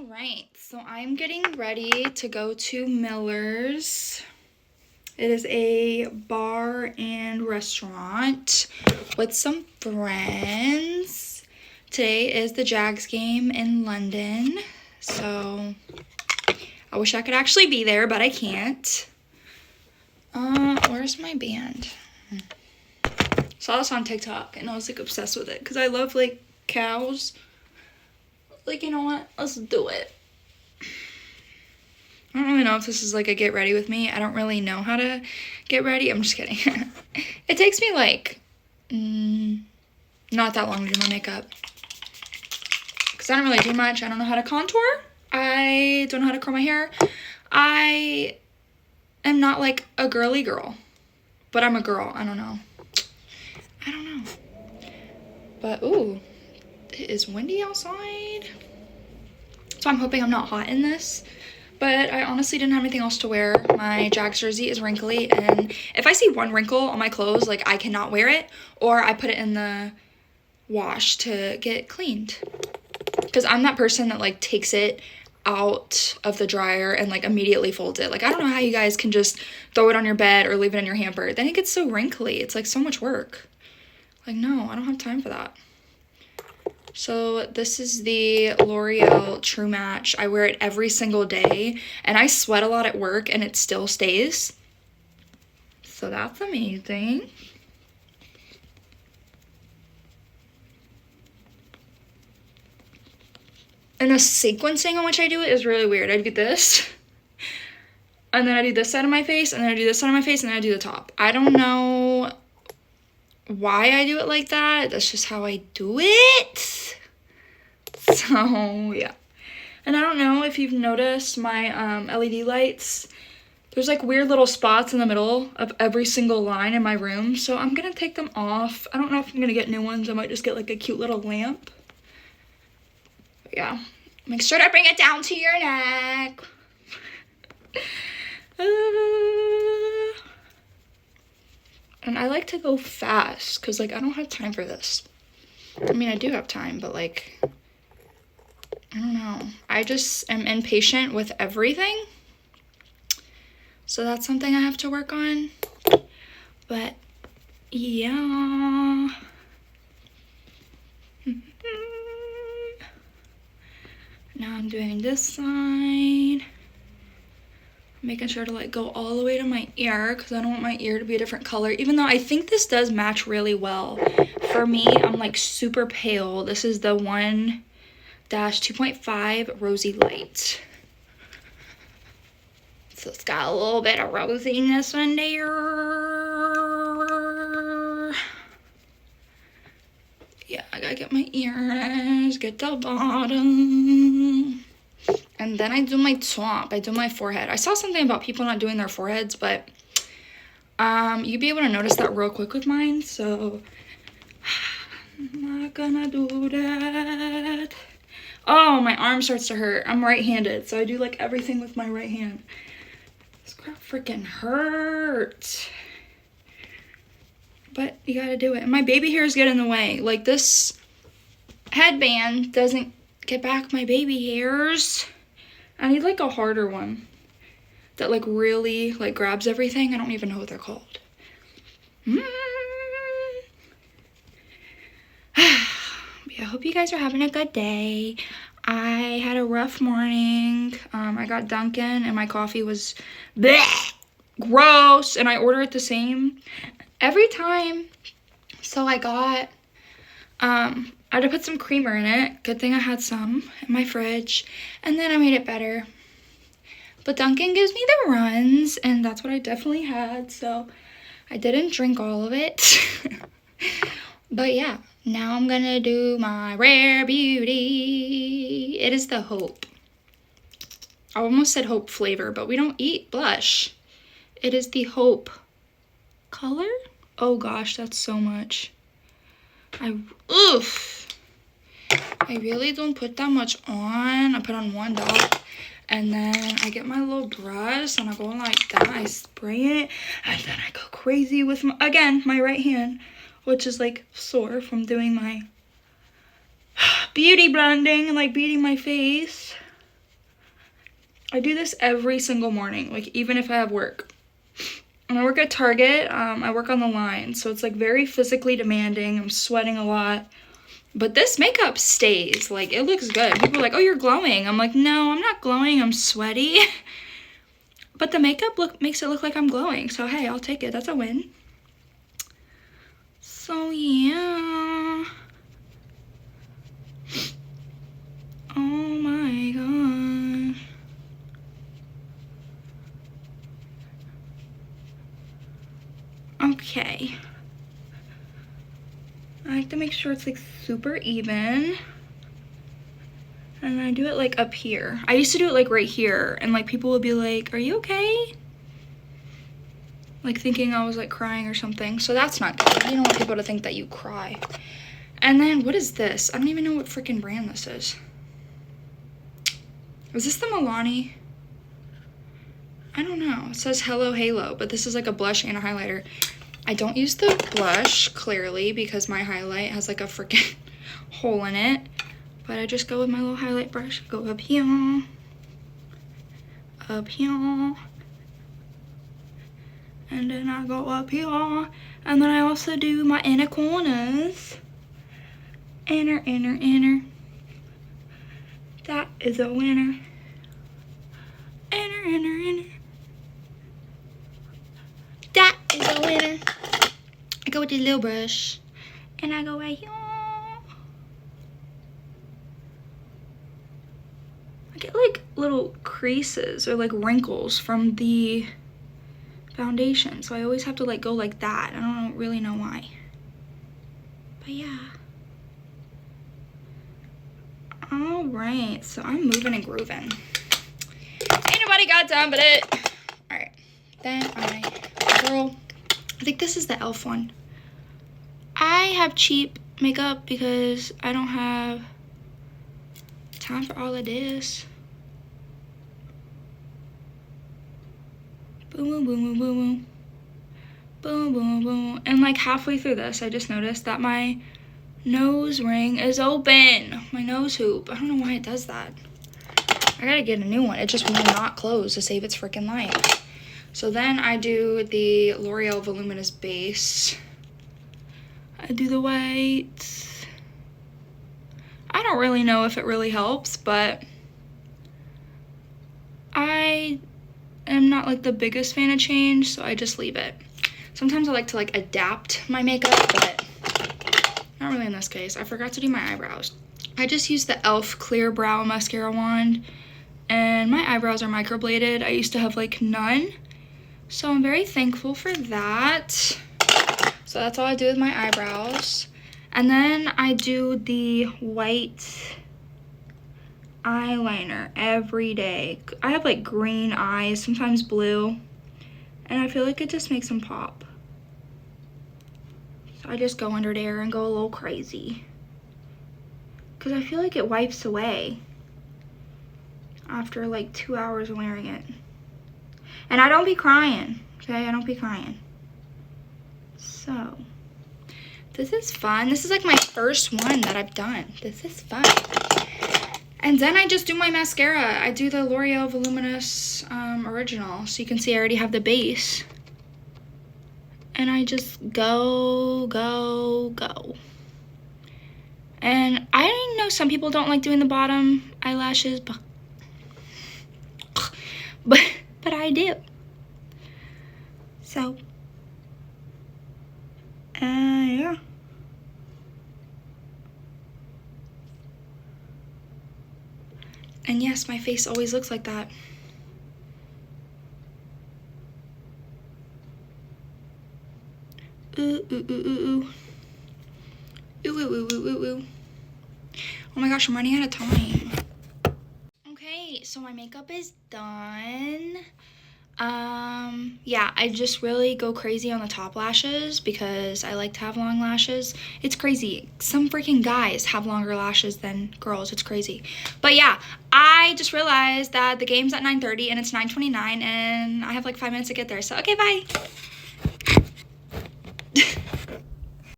right, so I'm getting ready to go to Miller's. It is a bar and restaurant with some friends. Today is the Jags game in London, so I wish I could actually be there, but I can't. Where's my band? Saw this on TikTok and I was like obsessed with it because I love like cows. Like, you know what? Let's do it. I don't really know if this is like a get ready with me. I don't really know how to get ready. I'm just kidding. It takes me like not that long to do my makeup because I don't really do much. I don't know how to contour. I don't know how to curl my hair. I am not like a girly girl, but I'm a girl. I don't know. But ooh, it is windy outside. So I'm hoping I'm not hot in this. But I honestly didn't have anything else to wear. My Jags jersey is wrinkly, and if I see one wrinkle on my clothes, like I cannot wear it, or I put it in the wash to get cleaned. Because I'm that person that like takes it out of the dryer and like immediately folds it. Like I don't know how you guys can just throw it on your bed or leave it in your hamper. Then it gets so wrinkly. It's like so much work. Like no, I don't have time for that. So this is the L'Oreal True Match. I wear it every single day, and I sweat a lot at work, and it still stays. So that's amazing. And the sequencing in which I do it is really weird. I do this, and then I do this side of my face, and then I do this side of my face, and then I do the top. I don't know why I do it like that. That's just how I do it. So, yeah. And I don't know if you've noticed my LED lights. There's like weird little spots in the middle of every single line in my room. So I'm going to take them off. I don't know if I'm going to get new ones. I might just get like a cute little lamp. But yeah. Make sure to bring it down to your neck. And I like to go fast because like I don't have time for this. I mean, I do have time, but like... I don't know. I just am impatient with everything. So that's something I have to work on. But yeah. Now I'm doing this side. Making sure to like go all the way to my ear because I don't want my ear to be a different color. Even though I think this does match really well. For me, I'm like super pale. This is the 1-2.5 Rosy Light. So it's got a little bit of rosiness in there. Yeah, I gotta get my ears, get the bottom. And then I do my top. I do my forehead. I saw something about people not doing their foreheads, but you'd be able to notice that real quick with mine. So I'm not gonna do that. Oh, my arm starts to hurt. I'm right-handed, so I do like everything with my right hand. This crap freaking hurts. But you gotta do it. And my baby hairs get in the way. Like this headband doesn't get back my baby hairs. I need like a harder one that like really like grabs everything. I don't even know what they're called. I hope you guys are having a good day. I had a rough morning. I got Dunkin' and my coffee was bleh, gross, and I order it the same every time. So I got, I had to put some creamer in it. Good thing I had some in my fridge, and then I made it better. But Dunkin' gives me the runs, and that's what I definitely had, so I didn't drink all of it. But yeah, now I'm gonna do my Rare Beauty. It is the Hope. I almost said Hope flavor, but we don't eat blush. It is the Hope color. Oh gosh, that's so much. I really don't put that much on. I put on one dot, and then I get my little brush and I go like that. I spray it, and then I go crazy with my right hand, which is like sore from doing my beauty blending and like beating my face. I do this every single morning, like even if I have work. When I work at Target, I work on the line, so it's like very physically demanding. I'm sweating a lot. But this makeup stays, like it looks good. People are like, oh, you're glowing. I'm like, no, I'm not glowing, I'm sweaty. But the makeup makes it look like I'm glowing. So hey, I'll take it, that's a win. So yeah. Oh my gosh. Okay. I like to make sure it's like super even. And I do it like up here. I used to do it like right here, and like people would be like, are you okay? Like thinking I was like crying or something. So that's not good. You don't want people to think that you cry. And then what is this? I don't even know what freaking brand this is. Is this the Milani? I don't know. It says Hello Halo, but this is like a blush and a highlighter. I don't use the blush, clearly, because my highlight has like a freaking hole in it. But I just go with my little highlight brush. Go up here. Up here. And then I go up here. And then I also do my inner corners. Inner, inner, inner. That is a winner. Inner, inner, inner. That is a winner. I go with this little brush. And I go right here. I get like little creases or like wrinkles from the foundation. So I always have to like go like that. I don't really know why. But yeah. All right, so I'm moving and grooving. Ain't nobody got time but it. All right, then girl, I think this is the e.l.f. one. I have cheap makeup because I don't have time for all of this. Boom, boom, boom, boom, boom. Boom, boom, boom. And like halfway through this, I just noticed that my nose ring is open. My nose hoop. I don't know why it does that. I gotta get a new one. It just will not close to save its freaking life. So then I do the L'Oreal Voluminous Base. I do the white. I don't really know if it really helps, but I am not like the biggest fan of change, so I just leave it. Sometimes I like to like adapt my makeup, but not really in this case. I forgot to do my eyebrows. I just use the e.l.f. Clear Brow Mascara Wand, and my eyebrows are microbladed. I used to have like none, so I'm very thankful for that. So that's all I do with my eyebrows. And then I do the white eyeliner every day. I have like green eyes, sometimes blue, and I feel like it just makes them pop. So I just go under there and go a little crazy, because I feel like it wipes away after like 2 hours of wearing it. And I don't be crying, okay? I don't be crying. So this is fun. This is like my first one that I've done. This is fun. And then I just do my mascara. I do the L'Oreal Voluminous Original. So you can see I already have the base. And I just go, go, go. And I know some people don't like doing the bottom eyelashes, but I do. So, yeah. And yes, my face always looks like that. Ooh, ooh, ooh, ooh, ooh. Ooh, ooh, ooh, ooh, ooh, ooh. Oh my gosh, I'm running out of time. Okay, so my makeup is done. Yeah, I just really go crazy on the top lashes because I like to have long lashes. It's crazy. Some freaking guys have longer lashes than girls. It's crazy. But yeah, I just realized that the game's at 9:30 and it's 9:29 and I have like 5 minutes to get there. So, okay, bye.